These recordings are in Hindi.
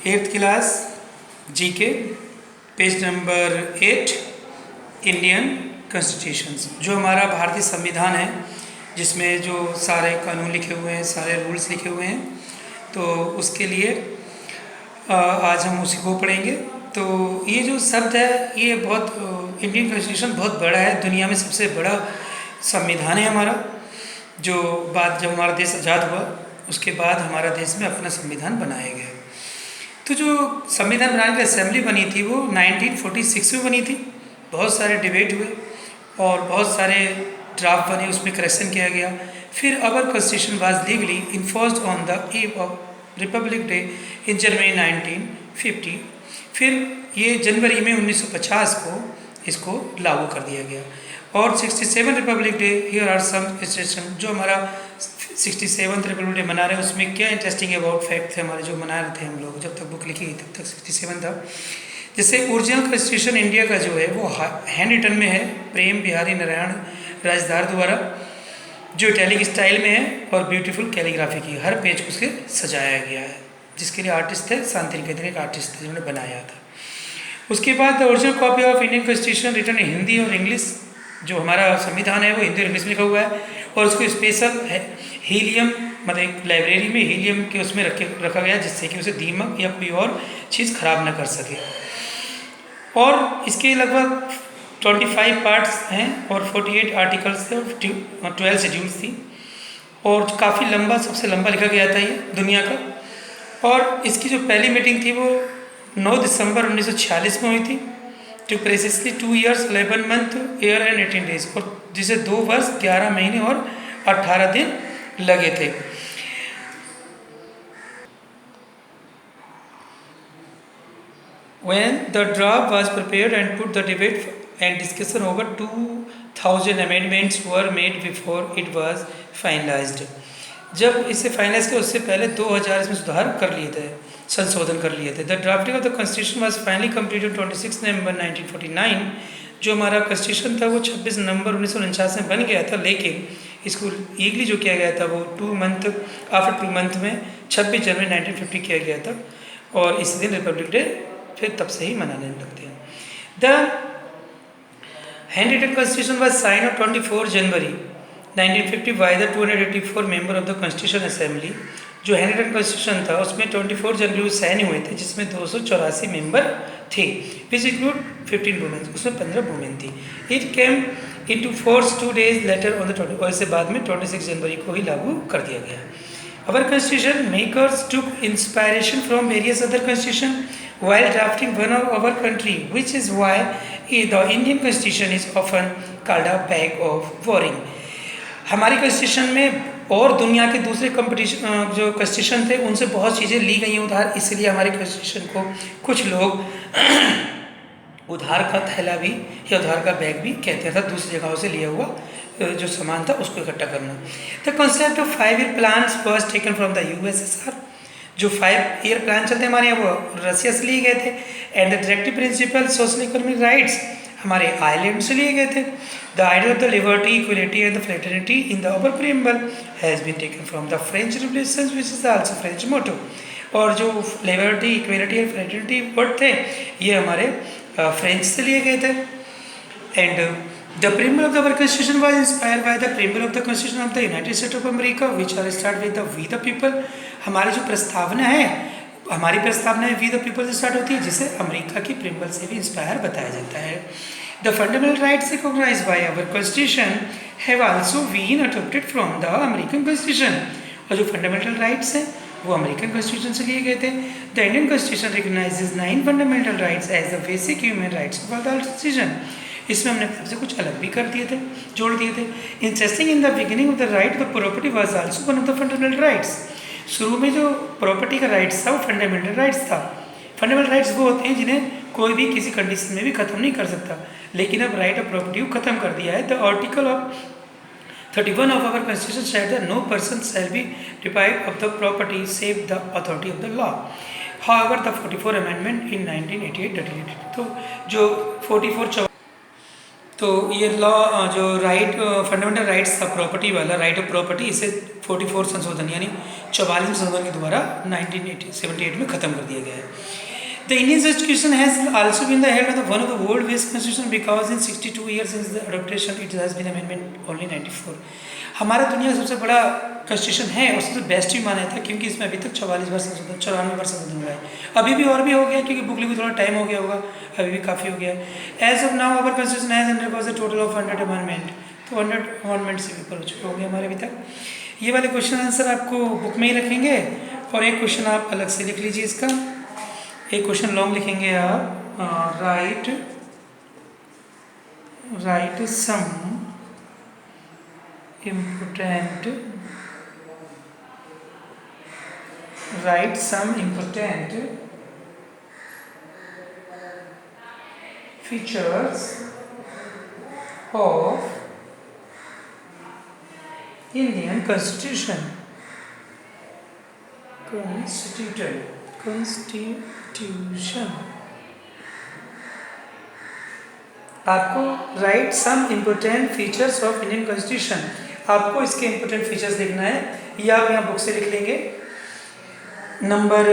8th class GK page number 8 Indian constitutions, जो हमारा भारतीय संविधान है जिसमें जो सारे कानून लिखे हुए हैं, सारे रूल्स लिखे हुए हैं, तो उसके लिए आज हम उसी को पढ़ेंगे। तो ये जो शब्द है ये बहुत इंडियन कॉन्स्टिट्यूशन बहुत बड़ा है, दुनिया में सबसे बड़ा संविधान है हमारा। जो जब हमारा देश आज़ाद हुआ उसके बाद हमारा देश में अपना संविधान बनाया गया। तो जो संविधान बनाने की असेंबली बनी थी वो 1946 में बनी थी। बहुत सारे डिबेट हुए और बहुत सारे ड्राफ्ट बने, उसमें करेक्शन किया गया। फिर our constitution was legally enforced on the eve of Republic Day in January 1950। फिर ये जनवरी में 1950 को इसको लागू कर दिया गया। और 67 Republic Day, here are some interesting, जो हमारा 67th रिपब्लिक डे मना रहे हैं उसमें क्या इंटरेस्टिंग अबाउट फैक्ट थे हमारे, जो मना रहे थे हम लोग जब तक बुक लिखी गई तब तक 67 था। जैसे ओरिजिनल कॉन्स्टिट्यूशन इंडिया का जो है वो हैंड रिटन में है, प्रेम बिहारी नारायण राजदार द्वारा, जो इटैलिक स्टाइल में है और ब्यूटीफुल कैलीग्राफी की, हर पेज को उसके सजाया गया है, जिसके लिए आर्टिस्ट थे शांति निकेतन, एक आर्टिस्ट थे जिन्होंने बनाया था। उसके बाद the original copy of Indian constitution written in Hindi और इंग्लिश, जो हमारा संविधान है वो हिंदी और इंग्लिश में लिखा हुआ है, और उसको स्पेशल हीलियम मतलब एक लाइब्रेरी में हीलियम के उसमें रखा गया, जिससे कि उसे दीमक या कोई और चीज़ खराब ना कर सके। और इसके लगभग 25 पार्ट्स हैं और 48 आर्टिकल्स थे और 12 शेड्यूल्स थी, और काफ़ी लंबा, सबसे लंबा लिखा गया था ये दुनिया का। और इसकी जो पहली मीटिंग थी वो 9 दिसंबर 1946 में हुई थी, जो प्रेसिसली 2 years 11 month year and 18 days, और जिसे 2 वर्ष 11 महीने और 18 दिन लगे थे। When the draft was prepared and put the debate and discussion over 2000 amendments were made before it was finalized. जब इसे फाइनलाइज किया उससे पहले 2000 इसमें सुधार कर लिए थे, संशोधन कर लिए थे। The drafting of the constitution was finally completed 26 नवंबर 1949। जो हमारा कॉन्स्टिट्यूशन था वो 26 नवंबर 1949 में बन गया था, लेकिन इसको लीगली जो किया गया था वो 2 मंथ आफ्टर 2 मंथ में 26 जनवरी 1950 किया गया था, और इस दिन रिपब्लिक डे फिर तब से ही मनाने लगते हैं। The hand written constitution was sign on 24 January 1950 by the 284 member of the constitution assembly. जो हैंड रिटन कॉन्स्टिट्यूशन था उसमें 24 जनवरी को साइन हुए थे, जिसमें 284 मेंबर थे, विच इंक्लूड 15 वुमेन, उसमें 15 वुमेन थी। It came into force 2 days later on the 20, और इससे बाद में 26 जनवरी को ही लागू कर दिया गया। Our constitution makers took inspiration from various other constitution while drafting one of our country, which is why the Indian constitution is often called a bag of boring. हमारी कॉन्स्टिट्यूशन में और दुनिया के दूसरे कंपटीशन जो कॉन्स्टिट्यूशन थे उनसे बहुत चीज़ें ली गई हैं उधार, इसलिए हमारी कॉन्स्टिट्यूशन को कुछ लोग उधार का थैला भी या उधार का बैग भी कहते थे, दूसरी जगहों से लिया हुआ जो सामान था उसको इकट्ठा करना। The concept of 5 year plans was taken from the USSR। जो 5 year प्लान चलते हमारे यहाँ वो रसिया से लिए गए थे। And the directive principle social economic rights हमारे आयरलैंड से लिए गए थे। The idea of the liberty, equality and the fraternity in the upper preamble has been taken from the French revolution which is also French motto. और जो liberty, equality and fraternity word थे ये हमारे फ्रेंच से लिए गए थे। एंड the preamble of our constitution was inspired by the preamble of the constitution of the United States of America, which are start with the we the people। हमारी जो प्रस्तावना है, हमारी प्रस्तावना वी द पीपल से स्टार्ट होती है, जिसे अमेरिका की प्रीम्बल से भी इंस्पायर बताया जाता है। The fundamental rights recognised by our constitution have also been adopted from the American constitution. और जो फंडामेंटल राइट्स हैं वो अमेरिकन कॉन्स्टिट्यूशन से लिए गए थे। The Indian constitution recognises 9 fundamental rights as the basic human rights of the citizen. इसमें हमने से कुछ अलग भी कर दिए थे, जोड़ दिए थे। Interesting in the beginning of the right the property was also one of the fundamental rights. शुरू में जो प्रॉपर्टी का राइट्स था वो फंडामेंटल राइट्स था। फंडामेंटल राइट्स वो होते हैं जिन्हें कोई भी किसी कंडीशन में भी खत्म नहीं कर सकता, लेकिन अब राइट ऑफ प्रॉपर्टी को खत्म कर दिया है। The article of 31 of our constitution said that no person shall be deprived of the property save the authority of the law. However the 44 amendment in 1988 deleted. तो जो 44 तो ये लॉ जो राइट फंडामेंटल राइट्स था प्रॉपर्टी वाला, राइट ऑफ प्रॉपर्टी, इसे 44 संशोधन यानी 44वें संशोधन के द्वारा 1978 में ख़त्म कर दिया गया है। The Indian Constitution has also been the head of one of the world best constitution because in 62 years since the adoption it has been amendment only 94। हमारा दुनिया का सबसे बड़ा कॉन्स्टिट्यूशन है और सबसे बेस्ट भी माना था क्योंकि इसमें अभी तक 44 बार संशोधन, 94 बार संशोधन हुआ है। अभी भी और भी हो गया क्योंकि बुक लिखी थोड़ा टाइम हो गया होगा, अभी भी काफ़ी हो गया है। As of now our constitution has undergone a total of 100 amendment, तो 100 अमेंडमेंट से ऊपर हो चुके होंगे हमारे अभी तक। ये वाले क्वेश्चन आंसर आपको बुक में ही रखेंगे और एक क्वेश्चन आप अलग से लिख लीजिए इसका। एक क्वेश्चन लॉन्ग लिखेंगे आप, write some important features of Indian Constitution। आपको write some important features of Indian constitution, आपको इसके इम्पोर्टेंट फीचर्स देखना है। ये आप यहाँ बुक से लिख लेंगे। नंबर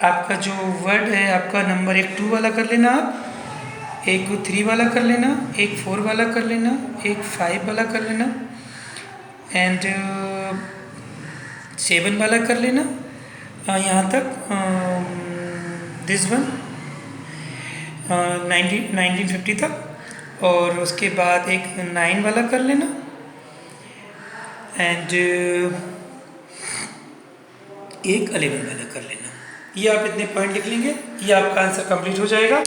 आपका जो वर्ड है आपका नंबर 1 2 वाला कर लेना, आप एक 3 वाला कर लेना, एक 4 वाला कर लेना, एक 5 वाला कर लेना एंड 7 वाला कर लेना यहाँ तक, दिस वन 1950 तक, और उसके बाद एक 9 वाला कर लेना एंड एक 11 वाला कर लेना। ये आप इतने पॉइंट लिख लेंगे, ये आपका आंसर कंप्लीट हो जाएगा।